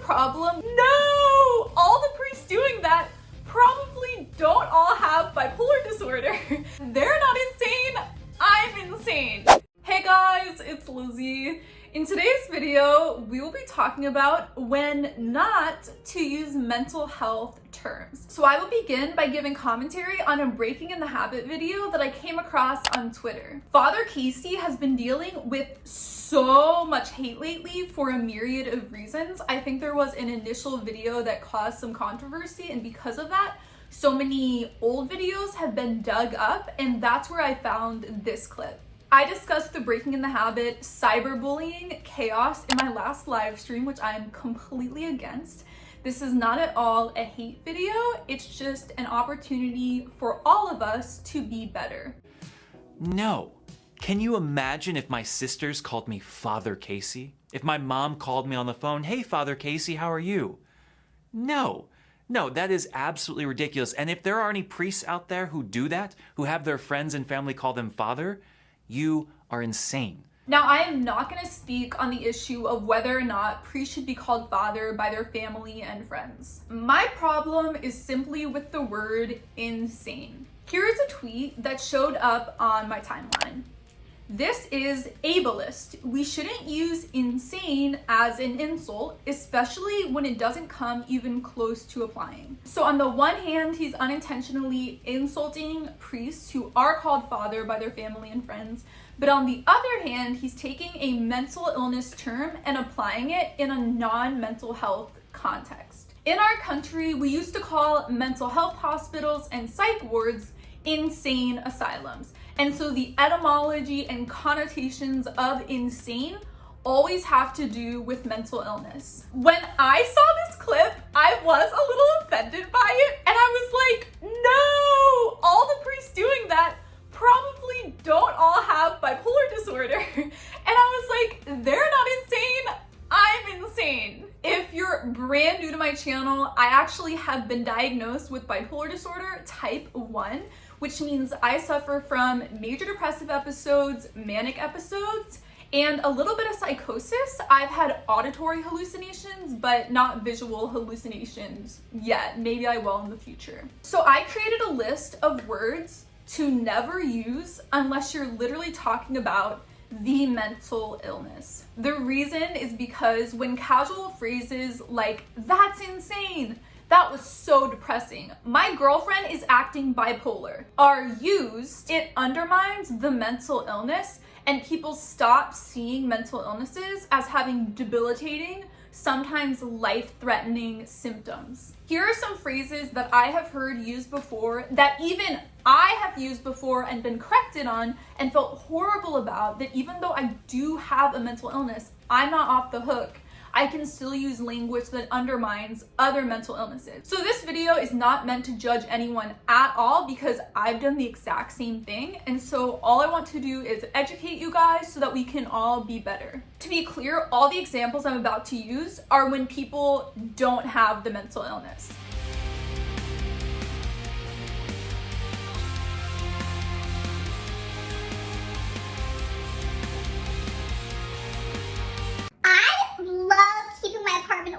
problem? No! All the priests doing that probably don't all have bipolar disorder. They're not insane, I'm insane. Hey guys, it's Lizzie. In today's video, we will be talking about when not to use mental health terms. So I will begin by giving commentary on a Breaking in the Habit video that I came across on Twitter. Father Casey has been dealing with so much hate lately for a myriad of reasons. I think there was an initial video that caused some controversy, and because of that, so many old videos have been dug up, and that's where I found this clip. I discussed the Breaking in the Habit, cyberbullying, chaos in my last live stream, which I am completely against. This is not at all a hate video, it's just an opportunity for all of us to be better. No. Can you imagine if my sisters called me Father Casey? If my mom called me on the phone, "Hey, Father Casey, how are you?" No. No, that is absolutely ridiculous. And if there are any priests out there who do that, who have their friends and family call them Father, you are insane. Now, I am not going to speak on the issue of whether or not priests should be called father by their family and friends. My problem is simply with the word insane. Here is a tweet that showed up on my timeline. This is ableist. We shouldn't use insane as an insult, especially when it doesn't come even close to applying. So on the one hand, he's unintentionally insulting priests who are called father by their family and friends, but on the other hand, he's taking a mental illness term and applying it in a non-mental health context. In our country, we used to call mental health hospitals and psych wards insane asylums. And so the etymology and connotations of insane always have to do with mental illness. When I saw this clip, I was a little offended by it, and I was like, no, all the priests doing that probably don't all have bipolar disorder. And I was like, they're not insane, I'm insane. If you're brand new to my channel, I actually have been diagnosed with bipolar disorder type 1, which means I suffer from major depressive episodes, manic episodes, and a little bit of psychosis. I've had auditory hallucinations, but not visual hallucinations yet. Maybe I will in the future. So I created a list of words to never use unless you're literally talking about the mental illness. The reason is because when casual phrases like, "that's insane," "that was so depressing," "my girlfriend is acting bipolar," are used, it undermines the mental illness, and people stop seeing mental illnesses as having debilitating, sometimes life-threatening symptoms. Here are some phrases that I have heard used before, that even I have used before and been corrected on and felt horrible about, that even though I do have a mental illness, I'm not off the hook. I can still use language that undermines other mental illnesses. So this video is not meant to judge anyone at all, because I've done the exact same thing. And so all I want to do is educate you guys so that we can all be better. To be clear, all the examples I'm about to use are when people don't have the mental illness.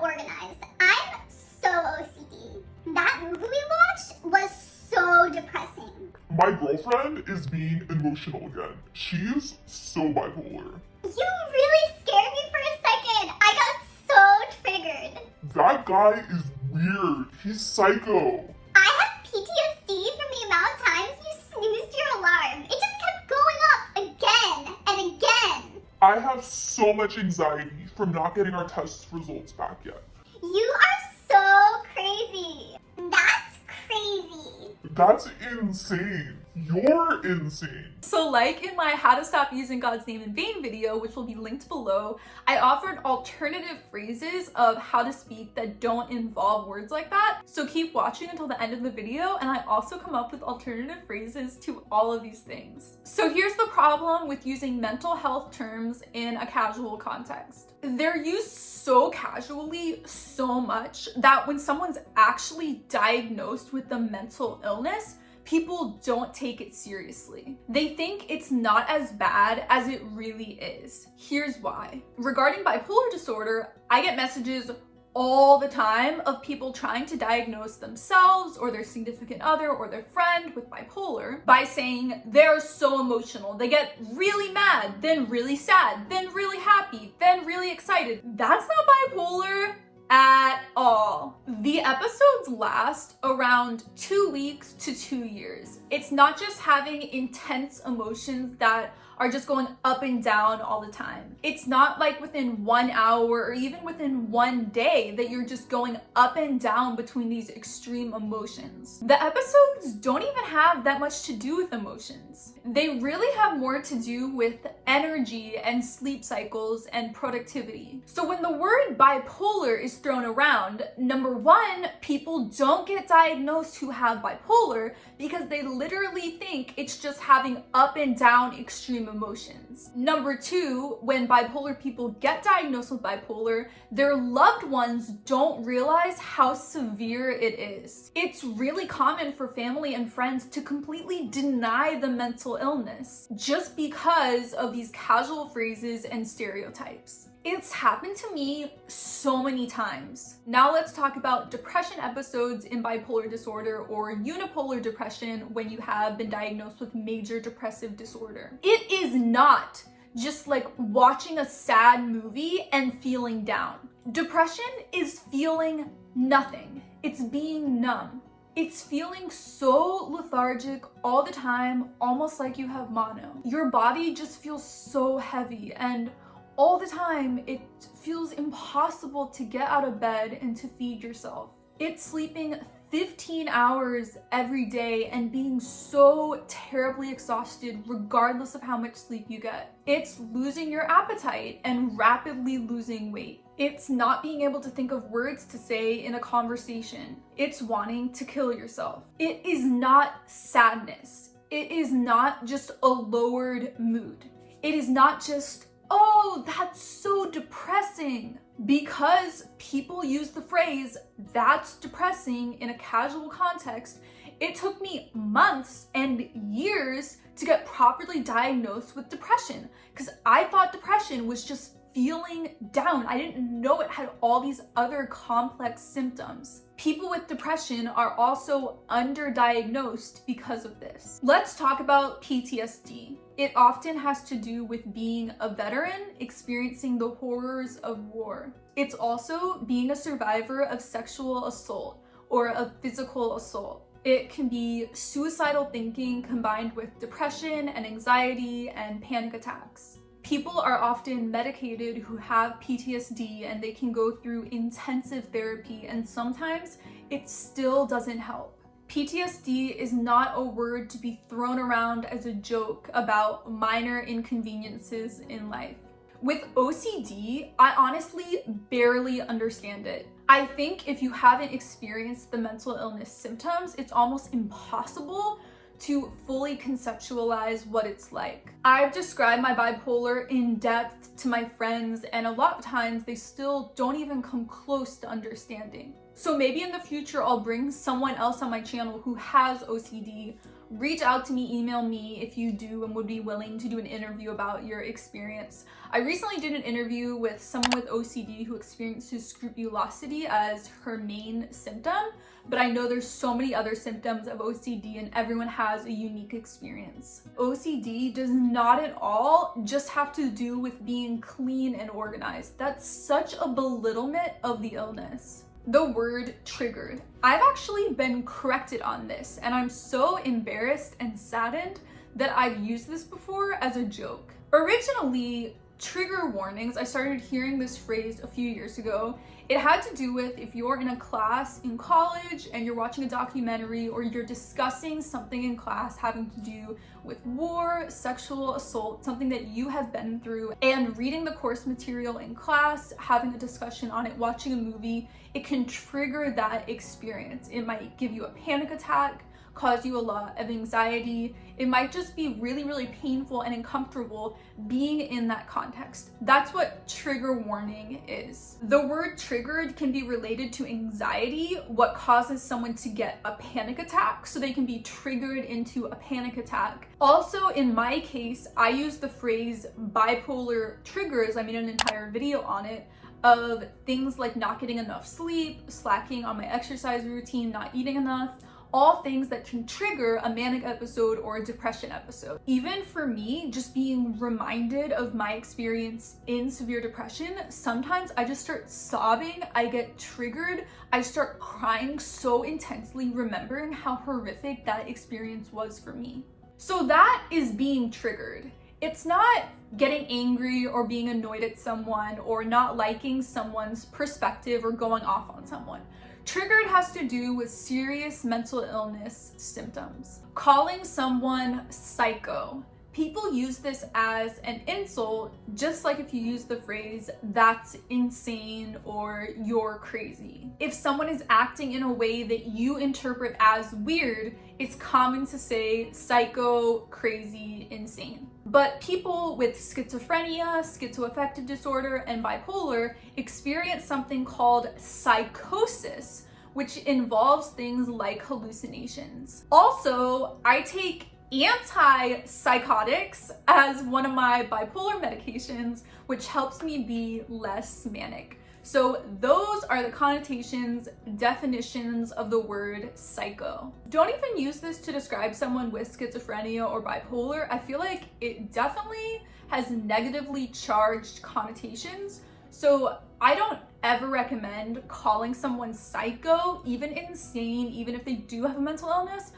Organized. I'm so OCD. That movie we watched was so depressing. My girlfriend is being emotional again. She's so bipolar. You really scared me for a second. I got so triggered. That guy is weird. He's psycho. I have PTSD from the amount of times you snoozed your alarm. It just kept going up again and again. I have so much anxiety from not getting our test results back yet. You are so crazy. That's crazy. That's insane. You're insane. So like in my How to Stop Using God's Name in Vain video, which will be linked below, I offered alternative phrases of how to speak that don't involve words like that. So keep watching until the end of the video, and I also come up with alternative phrases to all of these things. So here's the problem with using mental health terms in a casual context. They're used so casually, so much, that when someone's actually diagnosed with a mental illness, people don't take it seriously. They think it's not as bad as it really is. Here's why. Regarding bipolar disorder, I get messages all the time of people trying to diagnose themselves or their significant other or their friend with bipolar by saying they're so emotional. They get really mad, then really sad, then really happy, then really excited. That's not bipolar at all. The episodes last around 2 weeks to 2 years. It's not just having intense emotions that are just going up and down all the time. It's not like within 1 hour or even within 1 day that you're just going up and down between these extreme emotions. The episodes don't even have that much to do with emotions. They really have more to do with energy and sleep cycles and productivity. So when the word bipolar is thrown around, number one, people don't get diagnosed who have bipolar because they literally think it's just having up and down extreme emotions. Number two, when bipolar people get diagnosed with bipolar, their loved ones don't realize how severe it is. It's really common for family and friends to completely deny the mental illness just because of these casual phrases and stereotypes. It's happened to me so many times. Now let's talk about depression episodes in bipolar disorder or unipolar depression when you have been diagnosed with major depressive disorder. It is not just like watching a sad movie and feeling down. Depression is feeling nothing. It's being numb. It's feeling so lethargic all the time, almost like you have mono. Your body just feels so heavy, and all the time it feels impossible to get out of bed and to feed yourself. It's sleeping 15 hours every day and being so terribly exhausted regardless of how much sleep you get. It's losing your appetite and rapidly losing weight. It's not being able to think of words to say in a conversation. It's wanting to kill yourself. It is not sadness. It is not just a lowered mood. It is not just, oh, that's so depressing. Because people use the phrase, that's depressing, in a casual context, it took me months and years to get properly diagnosed with depression because I thought depression was just feeling down. I didn't know it had all these other complex symptoms. People with depression are also underdiagnosed because of this. Let's talk about PTSD. It often has to do with being a veteran experiencing the horrors of war. It's also being a survivor of sexual assault or of physical assault. It can be suicidal thinking combined with depression and anxiety and panic attacks. People are often medicated who have PTSD and they can go through intensive therapy, and sometimes it still doesn't help. PTSD is not a word to be thrown around as a joke about minor inconveniences in life. With OCD, I honestly barely understand it. I think if you haven't experienced the mental illness symptoms, it's almost impossible to fully conceptualize what it's like. I've described my bipolar in depth to my friends, and a lot of times they still don't even come close to understanding. So maybe in the future I'll bring someone else on my channel who has OCD. Reach out to me, email me if you do and would be willing to do an interview about your experience. I recently did an interview with someone with OCD who experiences scrupulosity as her main symptom, but I know there's so many other symptoms of OCD and everyone has a unique experience. OCD does not at all just have to do with being clean and organized. That's such a belittlement of the illness. The word triggered. I've actually been corrected on this, and I'm so embarrassed and saddened that I've used this before as a joke. Originally, trigger warnings, I started hearing this phrase a few years ago. It had to do with if you're in a class in college and you're watching a documentary or you're discussing something in class having to do with war, sexual assault, something that you have been through, and reading the course material in class, having a discussion on it, watching a movie, it can trigger that experience. It might give you a panic attack, cause you a lot of anxiety. It might just be really, really painful and uncomfortable being in that context. That's what trigger warning is. The word triggered can be related to anxiety, what causes someone to get a panic attack, so they can be triggered into a panic attack. Also, in my case, I use the phrase bipolar triggers. I made an entire video on it. of things like not getting enough sleep, slacking on my exercise routine, not eating enough, all things that can trigger a manic episode or a depression episode. Even for me, just being reminded of my experience in severe depression, sometimes I just start sobbing, I get triggered, I start crying so intensely, remembering how horrific that experience was for me. So that is being triggered. It's not getting angry or being annoyed at someone or not liking someone's perspective or going off on someone. Triggered has to do with serious mental illness symptoms. Calling someone psycho. People use this as an insult, just like if you use the phrase, that's insane or you're crazy. If someone is acting in a way that you interpret as weird, it's common to say psycho, crazy, insane. But people with schizophrenia, schizoaffective disorder, and bipolar experience something called psychosis, which involves things like hallucinations. Also, I take antipsychotics as one of my bipolar medications, which helps me be less manic. So those are the connotations, definitions of the word psycho. Don't even use this to describe someone with schizophrenia or bipolar. I feel like it definitely has negatively charged connotations. So I don't ever recommend calling someone psycho, even insane, even if they do have a mental illness.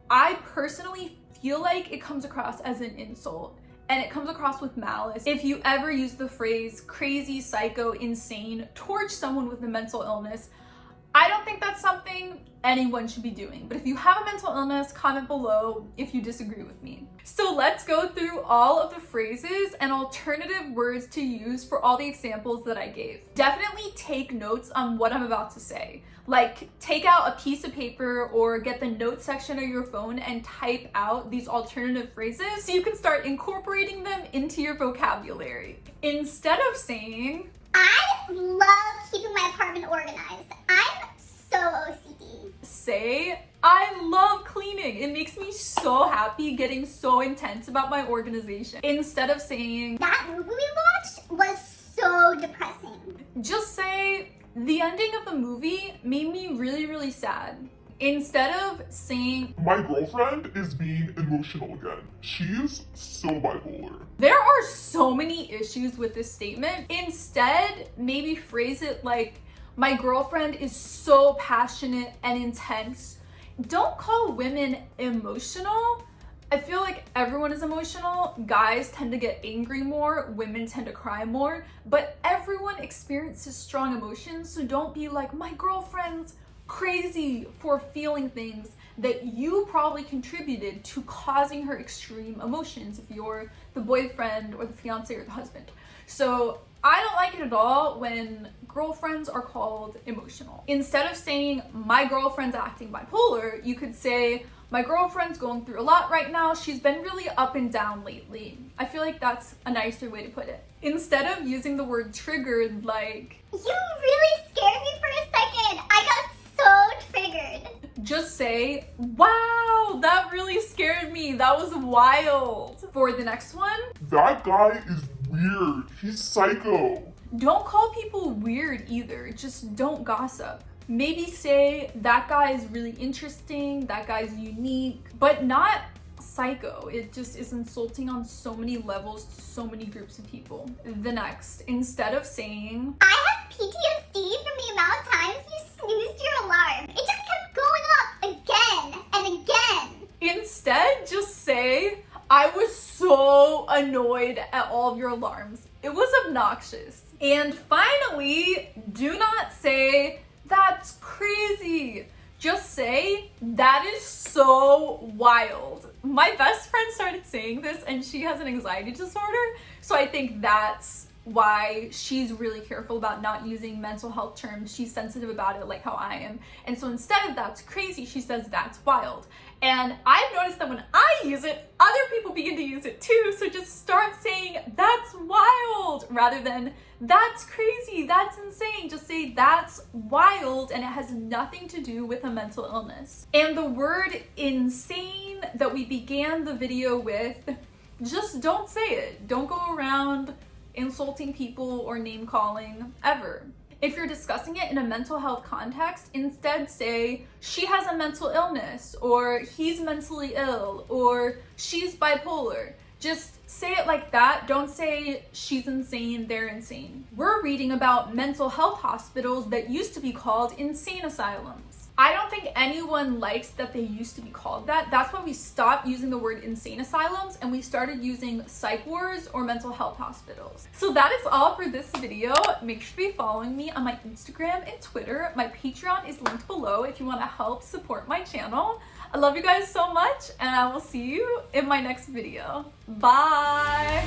I personally feel like it comes across as an insult. And it comes across with malice if you ever use the phrase crazy, psycho, insane towards someone with a mental illness. I don't think that's something anyone should be doing. But if you have a mental illness, comment below if you disagree with me. So let's go through all of the phrases and alternative words to use for all the examples that I gave. Definitely take notes on what I'm about to say. Like, take out a piece of paper or get the notes section of your phone and type out these alternative phrases so you can start incorporating them into your vocabulary. Instead of saying, I love keeping my apartment organized. I'm so OCD. Say, I love cleaning. It makes me so happy getting so intense about my organization. Instead of saying, That movie we watched was so depressing. just say, the ending of the movie made me really, really sad. Instead of saying, My girlfriend is being emotional again. She's so bipolar. there are so many issues with this statement. Instead, maybe phrase it like, my girlfriend is so passionate and intense. Don't call women emotional. I feel like everyone is emotional. Guys tend to get angry more, women tend to cry more, but everyone experiences strong emotions, so don't be like, my girlfriend's crazy for feeling things that you probably contributed to causing her extreme emotions if you're the boyfriend or the fiance or the husband. So I don't like it at all when girlfriends are called emotional. Instead of saying, my girlfriend's acting bipolar, you could say, my girlfriend's going through a lot right now. She's been really up and down lately. I feel like that's a nicer way to put it. Instead of using the word triggered, like, You really scared me for a second. I got so triggered. just say, wow, that really scared me. That was wild. For the next one, That guy is weird. He's psycho. don't call people weird either. Just don't gossip. Maybe say, that guy is really interesting, that guy's unique, but not psycho. It just is insulting on so many levels to so many groups of people. The next, instead of saying, I have PTSD from the amount of times you snoozed your alarm. It just kept going up again and again. instead just say, I was so annoyed at all of your alarms. It was obnoxious. And finally, do not say, that's crazy. Just say, that is so wild. My best friend started saying this and she has an anxiety disorder. So I think that's why she's really careful about not using mental health terms. She's sensitive about it like how I am. And so instead of that's crazy, she says that's wild. And I've noticed that when I use it, other people begin to use it too. So just start saying that's wild rather than that's crazy, that's insane. Just say that's wild and it has nothing to do with a mental illness. And the word insane that we began the video with, just don't say it. Don't go around insulting people, or name calling ever. If you're discussing it in a mental health context, instead say, she has a mental illness, or he's mentally ill, or she's bipolar. Just say it like that. Don't say she's insane, they're insane. We're reading about mental health hospitals that used to be called insane asylums. I don't think anyone likes that they used to be called that. That's why we stopped using the word insane asylums and we started using psych wards or mental health hospitals. So that is all for this video. Make sure to be following me on my Instagram and Twitter. My Patreon is linked below if you want to help support my channel. I love you guys so much, and I will see you in my next video. Bye!